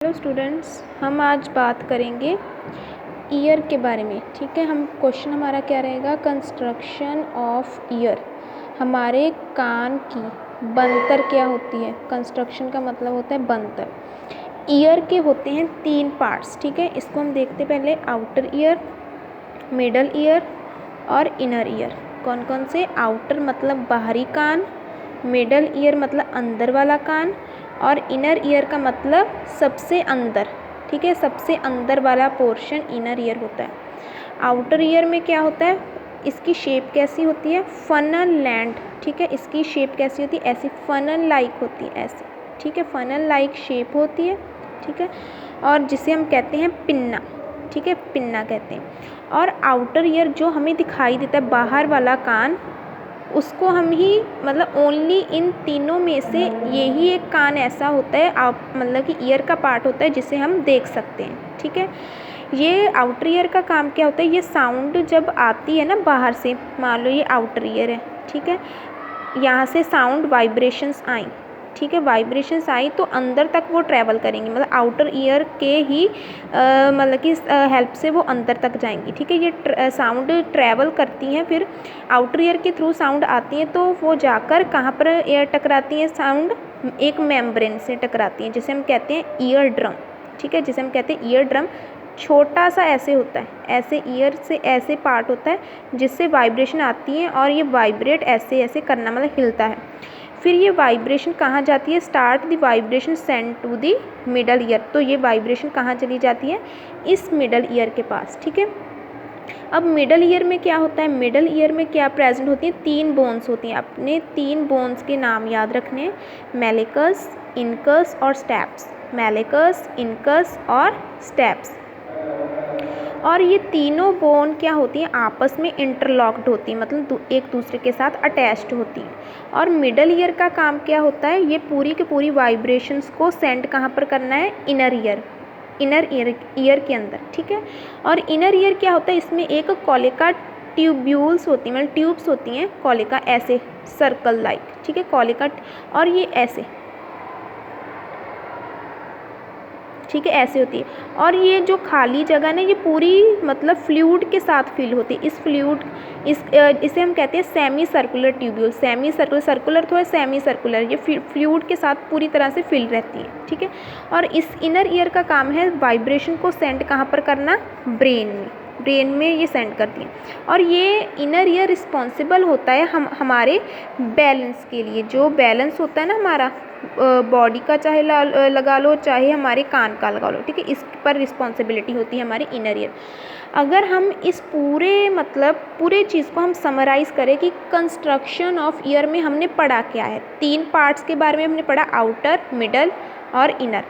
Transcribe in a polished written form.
Hello students, हम आज बात करेंगे ईयर के बारे में। ठीक है, हम क्वेश्चन हमारा क्या रहेगा, कंस्ट्रक्शन ऑफ ईयर। हमारे कान की बनतर क्या होती है। कंस्ट्रक्शन का मतलब होता है बनतर। ईयर के होते हैं 3 पार्ट्स। ठीक है, इसको हम देखते पहले आउटर ईयर, मिडल ईयर और इनर ईयर। कौन कौन से? आउटर मतलब बाहरी कान, मिडल ईयर मतलब अंदर वाला कान, और इनर ईयर का मतलब सबसे अंदर। ठीक है, सबसे अंदर वाला पोर्शन इनर ईयर होता है। आउटर ईयर में क्या होता है, इसकी शेप कैसी होती है, फनल लैंड। ठीक है, इसकी शेप कैसी होती है, ऐसी फनल लाइक होती है, ऐसी। ठीक है, फनल लाइक शेप होती है। ठीक है, और जिसे हम कहते हैं पिन्ना। ठीक है, पिन्ना कहते हैं। और आउटर ईयर जो हमें दिखाई देता है, बाहर वाला कान, उसको हम ही मतलब ओनली इन तीनों में से यही एक कान ऐसा होता है, आप मतलब कि ईयर का पार्ट होता है जिसे हम देख सकते हैं। ठीक है, ये आउटर ईयर का काम क्या होता है, ये साउंड जब आती है ना बाहर से, मान लो ये आउटर ईयर है। ठीक है, यहाँ से साउंड वाइब्रेशंस आई। ठीक है, वाइब्रेशंस आई तो अंदर तक वो ट्रैवल करेंगी, मतलब आउटर ईयर के ही मतलब कि हेल्प से वो अंदर तक जाएंगी। ठीक है, ये साउंड ट्रैवल करती हैं, फिर आउटर ईयर के थ्रू साउंड आती हैं, तो वो जाकर कहाँ पर एयर टकराती हैं, साउंड एक मेम्ब्रेन से टकराती हैं, जिसे हम कहते हैं ईयर ड्रम। ठीक है, जिसे हम कहते हैं ईयर ड्रम। छोटा सा ऐसे होता है, ऐसे ईयर से ऐसे पार्ट होता है जिससे वाइब्रेशन आती है, और ये वाइब्रेट ऐसे ऐसे करना मतलब हिलता है। फिर ये वाइब्रेशन कहाँ जाती है, start the vibration send to the middle ear. तो ये वाइब्रेशन कहाँ चली जाती है, इस मिडल ईयर के पास। ठीक है, अब मिडल ईयर में क्या होता है, मिडल ईयर में क्या प्रेजेंट होती है, 3 बोन्स होती हैं। अपने 3 बोन्स के नाम याद रखने हैं, मेलिकस, इनकस और स्टेप्स। मेलिकस, इनकस और स्टेप्स। और ये तीनों बोन क्या होती हैं, आपस में इंटरलॉक्ड होती हैं, मतलब एक दूसरे के साथ अटैच्ड होती हैं। और मिडल ईयर का काम क्या होता है, ये पूरी की पूरी वाइब्रेशंस को सेंड कहाँ पर करना है, इनर ईयर के अंदर। ठीक है, और इनर ईयर क्या होता है, इसमें एक कोलिका ट्यूब्यूल्स होती हैं, मतलब ट्यूब्स होती हैं कोलिका, ऐसे सर्कल लाइक। ठीक है, कोलिका, और ये ऐसे। ठीक है, ऐसे होती है। और ये जो खाली जगह ना, ये पूरी मतलब फ्लूइड के साथ फिल होती है। इस फ्लूइड इसे हम कहते हैं semi circular tubule. Semi circular, circular तो है, सेमी सर्कुलर, ये फ्लूइड के साथ पूरी तरह से फिल रहती है। ठीक है, और इस इनर ईयर का काम है वाइब्रेशन को सेंड कहाँ पर करना, ब्रेन में ये सेंड करती हैं। और ये इनर ईयर रिस्पॉन्सिबल होता है हमारे बैलेंस के लिए। जो बैलेंस होता है ना हमारा बॉडी का, चाहे लगा लो, चाहे हमारे कान का लगा लो। ठीक है, इस पर रिस्पॉन्सिबिलिटी होती है हमारी इनर ईयर। अगर हम इस पूरे चीज़ को हम समराइज़ करें कि कंस्ट्रक्शन ऑफ ईयर में हमने पढ़ा क्या है, 3 पार्ट्स के बारे में हमने पढ़ा, आउटर, मिडल और इनर।